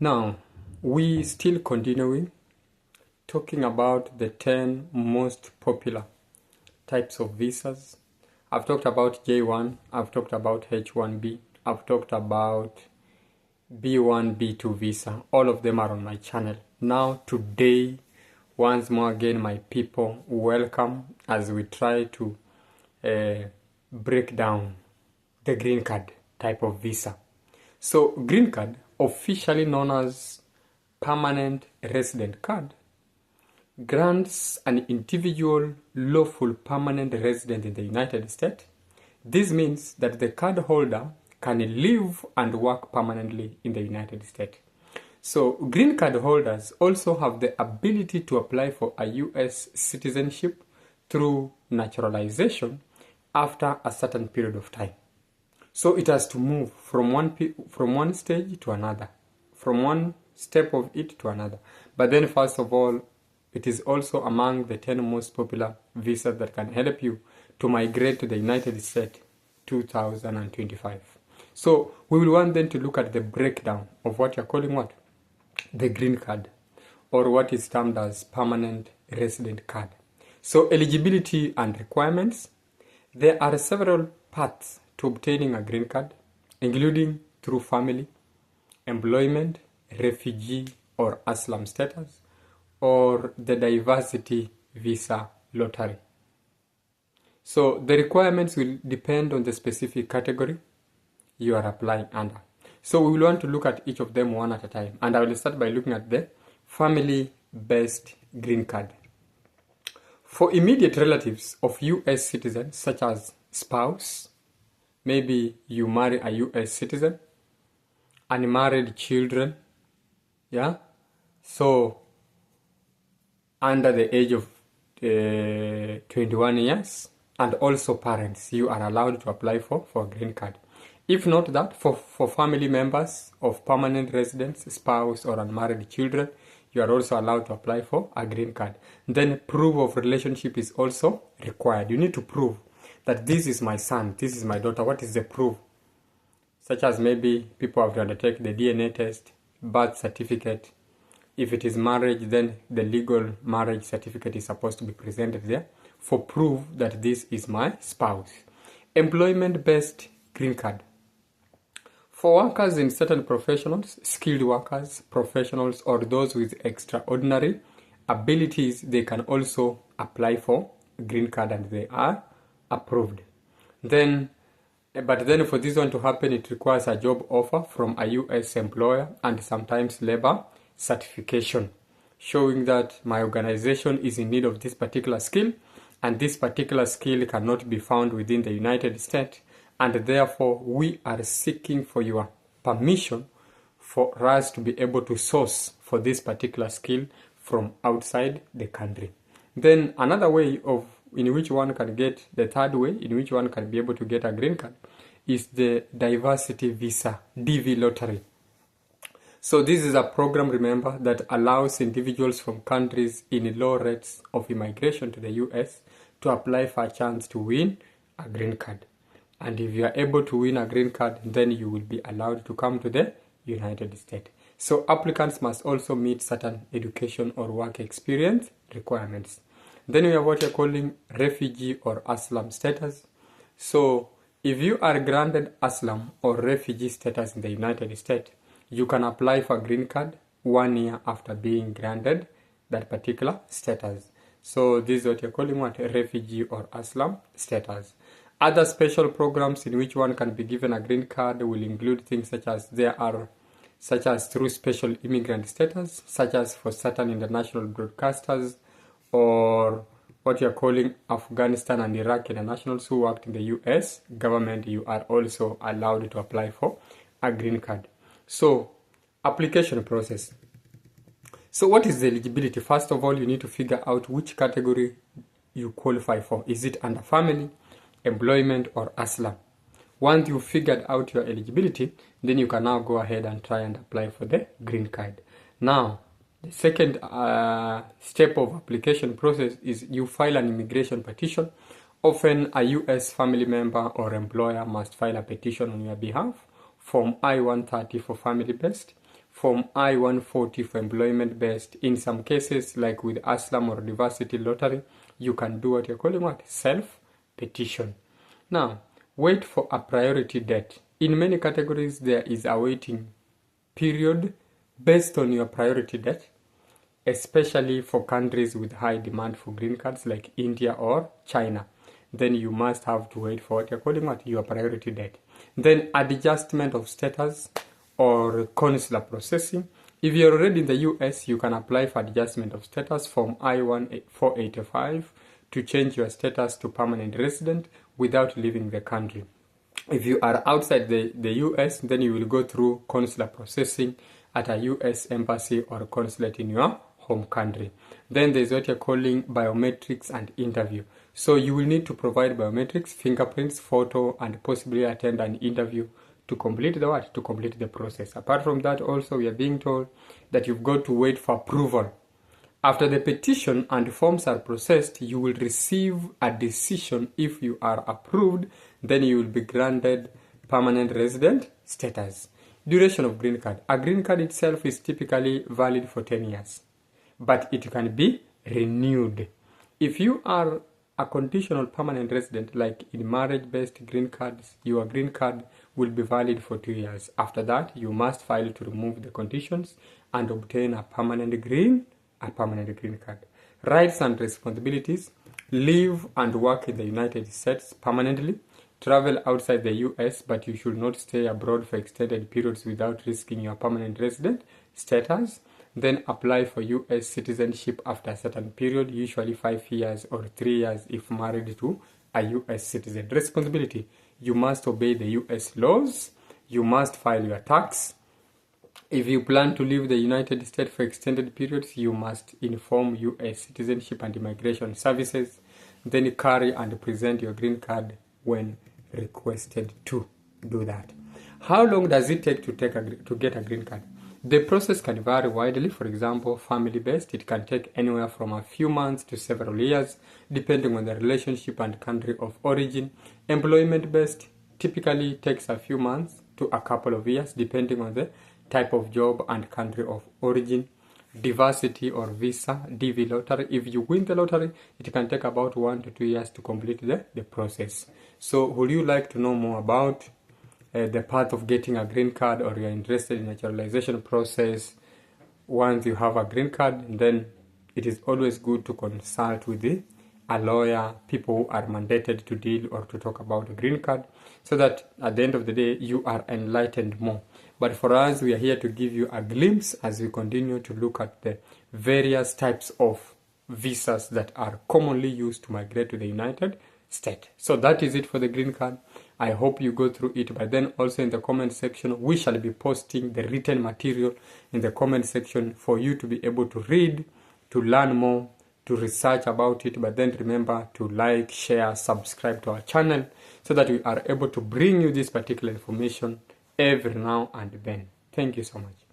Now, we still continuing talking about the 10 most popular types of visas. I've talked about J1, I've talked about H1B, I've talked about B1, B2 visa. All of them are on my channel. Now, today, once more again, my people, welcome as we try to break down the green card type of visa. So, green card, officially known as permanent resident card, grants an individual lawful permanent resident in the United States. This means that the card holder can live and work permanently in the United States. So green card holders also have the ability to apply for a US citizenship through naturalization after a certain period of time. So it has to move from one stage to another, from one step of it to another. But then first of all, it is also among the 10 most popular visas that can help you to migrate to the United States 2025. So we will want then to look at the breakdown of what you're calling what? The green card, or what is termed as permanent resident card. So eligibility and requirements. There are several paths to obtaining a green card, including through family, employment, refugee or asylum status, or the diversity visa lottery. So the requirements will depend on the specific category you are applying under. So we will want to look at each of them one at a time. And I will start by looking at the family-based green card. For immediate relatives of US citizens, such as spouse, maybe you marry a US citizen, unmarried children, yeah? So under the age of 21 years, and also parents, you are allowed to apply for a green card. If not that, for family members of permanent residents, spouse or unmarried children, you are also allowed to apply for a green card. Then proof of relationship is also required. You need to prove that this is my son, this is my daughter. What is the proof? Such as maybe people have to undertake the DNA test, birth certificate. If it is marriage, then the legal marriage certificate is supposed to be presented there for proof that this is my spouse. Employment-based green card. For workers in certain professionals, skilled workers, professionals, or those with extraordinary abilities, they can also apply for green card and they are approved. But then for this one to happen, it requires a job offer from a US employer and sometimes labor certification, showing that my organization is in need of this particular skill, and this particular skill cannot be found within the United States, and therefore we are seeking for your permission for us to be able to source for this particular skill from outside the country. Then another way in which one can get, the third way in which one can be able to get a green card is the diversity visa, DV lottery. So this is a program, remember, that allows individuals from countries in low rates of immigration to the US to apply for a chance to win a green card. And if you are able to win a green card, then you will be allowed to come to the United States. So applicants must also meet certain education or work experience requirements. Then we have what you're calling refugee or asylum status. So if you are granted asylum or refugee status in the United States, you can apply for a green card 1 year after being granted that particular status. So this is what you're calling what? Refugee or asylum status. Other special programs in which one can be given a green card will include things such as through special immigrant status, such as for certain international broadcasters, or what you're calling Afghanistan and Iraq internationals who worked in the US government. You are also allowed to apply for a green card. So, application process. So what is the eligibility? First of all, you need to figure out which category you qualify for. Is it under family, employment, or asylum? Once you figured out your eligibility, then you can now go ahead and try and apply for the green card. Now, the second step of application process is you file an immigration petition. Often a US family member or employer must file a petition on your behalf. Form I-130 for family-based, Form I-140 for employment-based. In some cases, like with Aslam or Diversity Lottery, you can do what you're calling what? Self-petition. Now, wait for a priority date. In many categories, there is a waiting period based on your priority date, especially for countries with high demand for green cards like India or China. Then you must have to wait for what you're calling what? Your priority date. Then adjustment of status or consular processing. If you're already in the US, you can apply for adjustment of status Form I-485 to change your status to permanent resident without leaving the country. If you are outside the US, then you will go through consular processing at a US embassy or consulate in your home country. Then there's what you're calling biometrics and interview. So you will need to provide biometrics, fingerprints, photo, and possibly attend an interview to complete the what? To complete the process. Apart from that, also we are being told that you've got to wait for approval. After the petition and forms are processed, you will receive a decision. If you are approved, then you will be granted permanent resident status. Duration of green card. A green card itself is typically valid for 10 years, but it can be renewed. If you are a conditional permanent resident, like in marriage-based green cards, your green card will be valid for 2 years. After that, you must file to remove the conditions and obtain a permanent green card. Rights and responsibilities. Live and work in the United States permanently. Travel outside the US, but you should not stay abroad for extended periods without risking your permanent resident status. Then apply for US citizenship after a certain period, usually 5 years or 3 years if married to a US citizen. Responsibility. You must obey the US laws. You must file your tax. If you plan to leave the United States for extended periods, you must inform US Citizenship and Immigration Services. Then carry and present your green card when requested to do that. How long does it take to get a green card? The process can vary widely. For example, family-based, it can take anywhere from a few months to several years, depending on the relationship and country of origin. Employment-based typically takes a few months to a couple of years, depending on the type of job and country of origin. Diversity or visa, DV lottery. If you win the lottery, it can take about 1 to 2 years to complete the process. So would you like to know more about the path of getting a green card, or you're interested in a naturalization process? Once you have a green card, then it is always good to consult with a lawyer, people who are mandated to deal or to talk about a green card, so that at the end of the day, you are enlightened more. But for us, we are here to give you a glimpse as we continue to look at the various types of visas that are commonly used to migrate to the United States. So that is it for the green card. I hope you go through it. But then also in the comment section, we shall be posting the written material in the comment section for you to be able to read, to learn more, to research about it. But then remember to like, share, subscribe to our channel so that we are able to bring you this particular information every now and then. Thank you so much.